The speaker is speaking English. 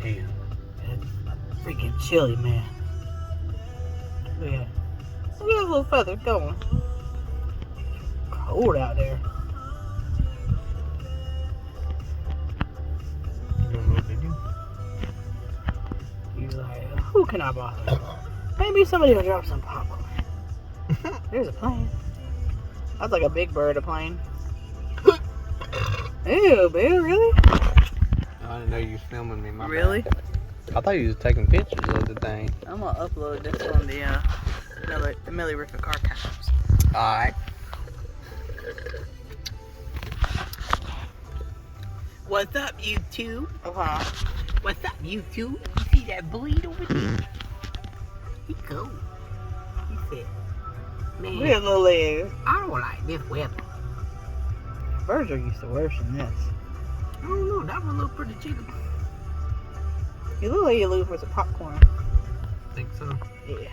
Damn. It's freaking chilly, man. Look at that little feather going. Cold out there. You don't know what to do. You're like, who can I bother? Maybe somebody will drop some popcorn. There's a plane. That's like a big bird, a plane. Ew, babe, really? I didn't know you was filming me. My Really? bad. I thought you was taking pictures of the thing. I'm gonna upload this on the Millie Riffin Archives. Alright. What's up, YouTube? Uh-huh. What's up, YouTube? You see that bleed over there? He cold. He said, man, Look at little legs. I don't like this weather. Birds are used to worse than this. I don't know, that one look pretty chicken. You look like you're looking for some popcorn. Think so? Yeah.